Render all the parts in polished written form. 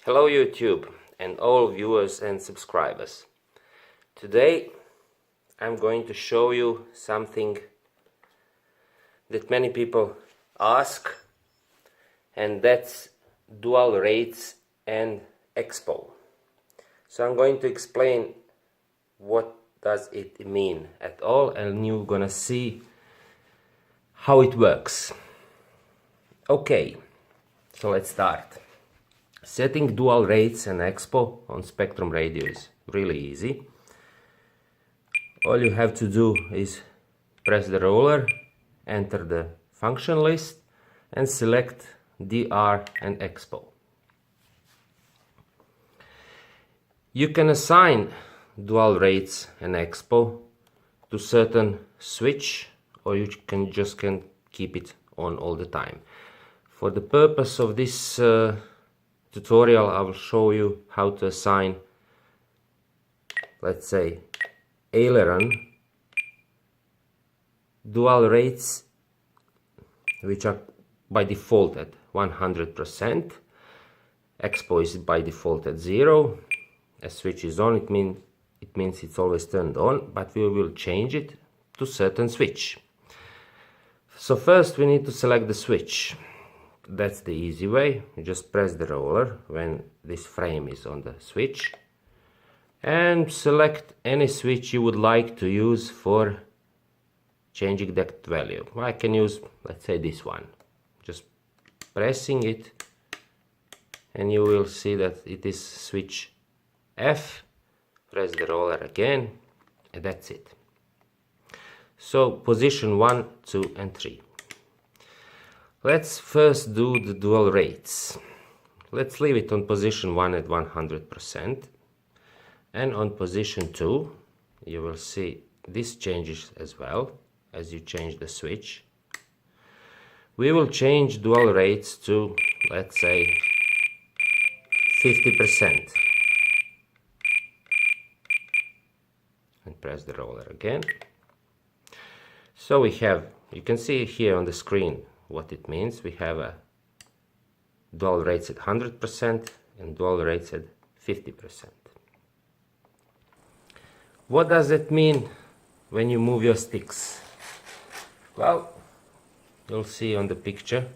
Hello YouTube and all viewers and subscribers. Today I'm going to show you something that many people ask, and that's dual rates and expo. So I'm going to explain what does it mean at all, and you're gonna see how it works. Okay, so let's start. Setting dual rates and expo on Spektrum radio is really easy. All you have to do is press the roller, enter the function list and select DR and expo. You can assign dual rates and expo to certain switch, or you can keep it on all the time. For the purpose of this tutorial, I will show you how to assign, let's say, aileron dual rates, which are by default at 100%. Expo is by default at 0. A switch is on, it means it's always turned on, but we will change it to certain switch. So first we need to select the switch. That's the easy way. You just press the roller when this frame is on the switch and select any switch you would like to use for changing that value. I can use, let's say, this one. Just pressing it and you will see that it is switch F. Press the roller again and that's it. So position 1, 2 and 3. Let's first do the dual rates. Let's leave it on position 1 at 100%, and on position 2 you will see this changes as well as you change the switch. We will change dual rates to, let's say, 50% and press the roller again. So we have, you can see here on the screen what it means. We have a dual rates at 100% and dual rates at 50%. What does it mean when you move your sticks? Well, you'll see on the picture,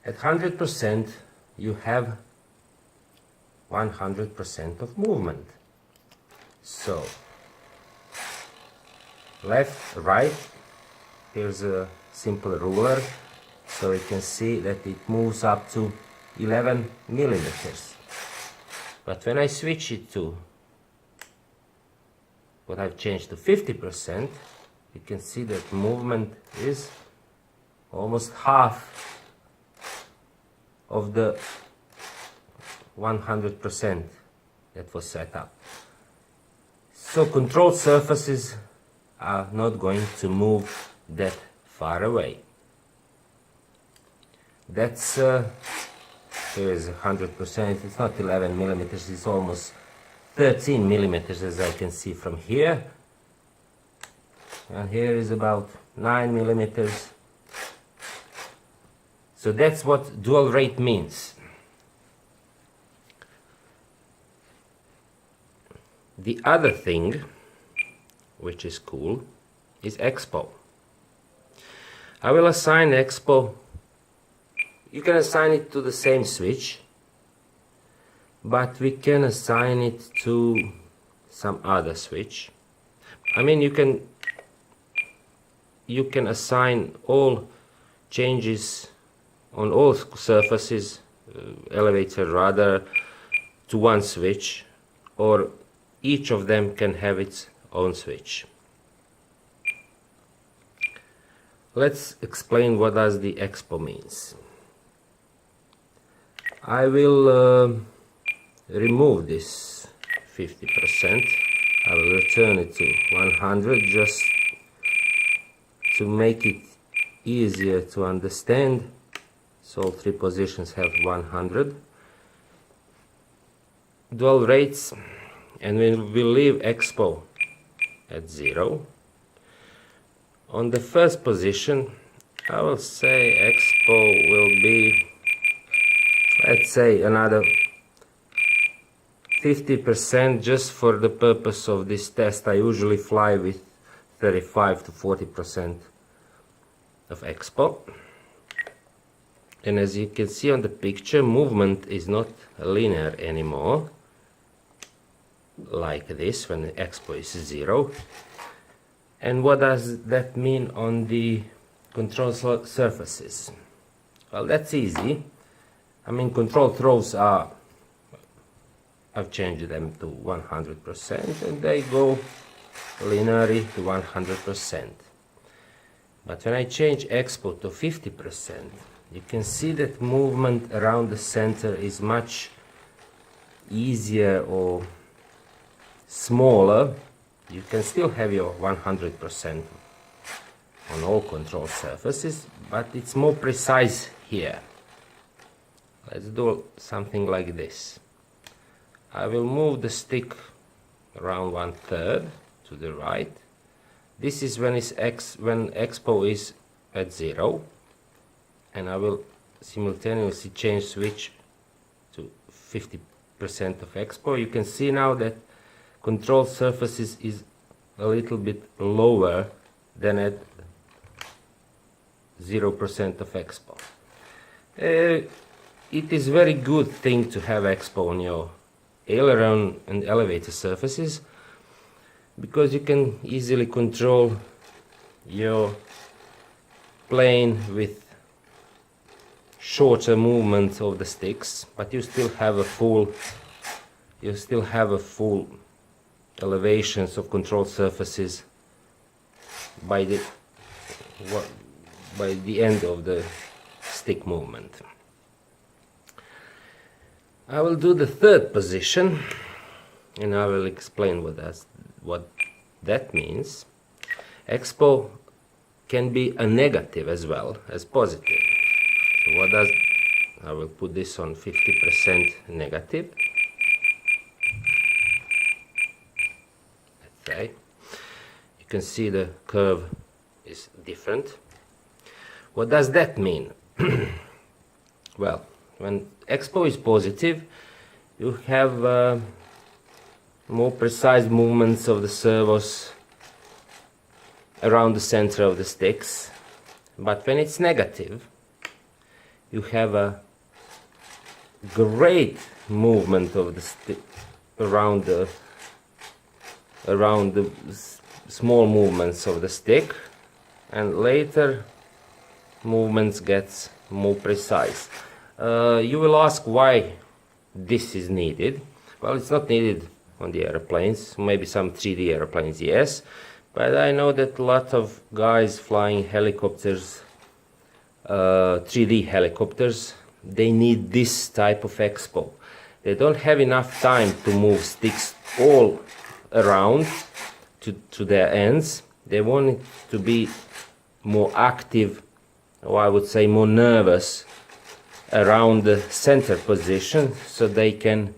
at 100% you have 100% of movement. So left, right, here's a simple ruler, so you can see that it moves up to 11 millimeters. But when I switch it to what I've changed to 50%, you can see that movement is almost half of the 100% that was set up. So control surfaces are not going to move that far away. That's here is 100%. It's not 11 millimeters, it's almost 13 millimeters, as I can see from here, and here is about 9 millimeters. So that's what dual rate means. The other thing which is cool is expo. I will assign expo. You can assign it to the same switch, but we can assign it to some other switch. I mean, you can assign all changes on all surfaces, elevator, rudder, to one switch, or each of them can have its own switch. Let's explain what does the expo means. I will remove this 50%. I will return it to 100 just to make it easier to understand. So all three positions have 100. Dual rates, and we will leave expo at 0. On the first position, I will say expo will be, let's say another 50% just for the purpose of this test. I usually fly with 35 to 40% of expo. And as you can see on the picture, movement is not linear anymore, like this when the expo is 0. And what does that mean on the control surfaces? Well, that's easy. I mean, control throws are, I've changed them to 100% and they go linearly to 100%. But when I change expo to 50%, you can see that movement around the center is much easier or smaller. You can still have your 100% on all control surfaces, but it's more precise here. Let's do something like this. I will move the stick around 1/3 to the right. This is when expo is at 0, and I will simultaneously change switch to 50% of expo. You can see now that control surfaces is a little bit lower than at 0% of expo. It is very good thing to have expo on your aileron and elevator surfaces, because you can easily control your plane with shorter movement of the sticks, but you still have a full elevations of control surfaces by the end of the stick movement. I will do the third position and I will explain what that means. Expo can be a negative as well as positive. So I will put this on 50% negative. Okay. You can see the curve is different. What does that mean? Well, when expo is positive, you have more precise movements of the servos around the center of the sticks. But when it's negative, you have a great movement of the stick around the small movements of the stick, and later movements gets more precise. You will ask why this is needed. Well, it's not needed on the airplanes, maybe some 3D airplanes, yes, but I know that a lot of guys flying helicopters, 3D helicopters, they need this type of expo. They don't have enough time to move sticks all around to their ends. They want it to be more active, or I would say more nervous, around the center position, so they can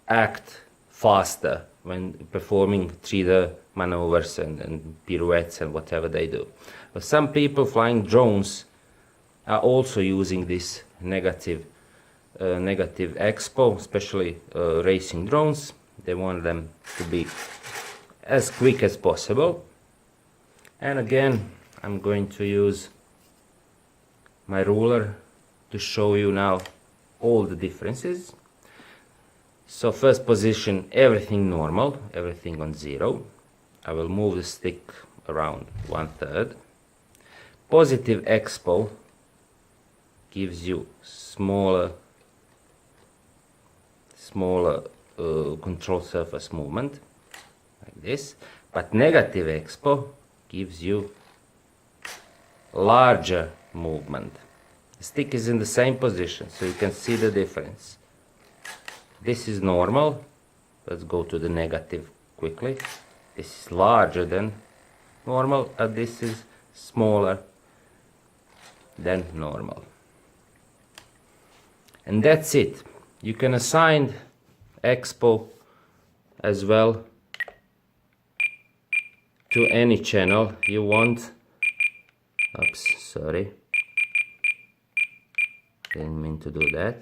act faster when performing 3D maneuvers and pirouettes and whatever they do. But some people flying drones are also using this negative expo, especially racing drones. They want them to be as quick as possible. And again, I'm going to use my ruler to show you now all the differences. So first position, everything normal, everything on 0. I will move the stick around 1/3. Positive expo gives you smaller control surface movement, like this. But negative expo gives you larger movement. The stick is in the same position, so you can see the difference. This is normal. Let's go to the negative quickly. This is larger than normal, and this is smaller than normal. And that's it. You can assign expo as well to any channel you want. Oops, sorry. Didn't mean to do that.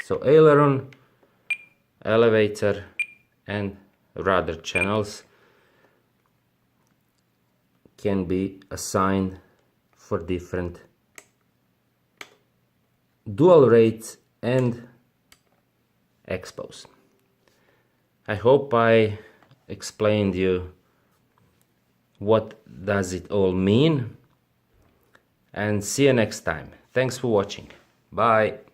So aileron, elevator and rudder channels can be assigned for different dual rates and expos. I hope I explained you what does it all mean, and see you next time. Thanks for watching. Bye.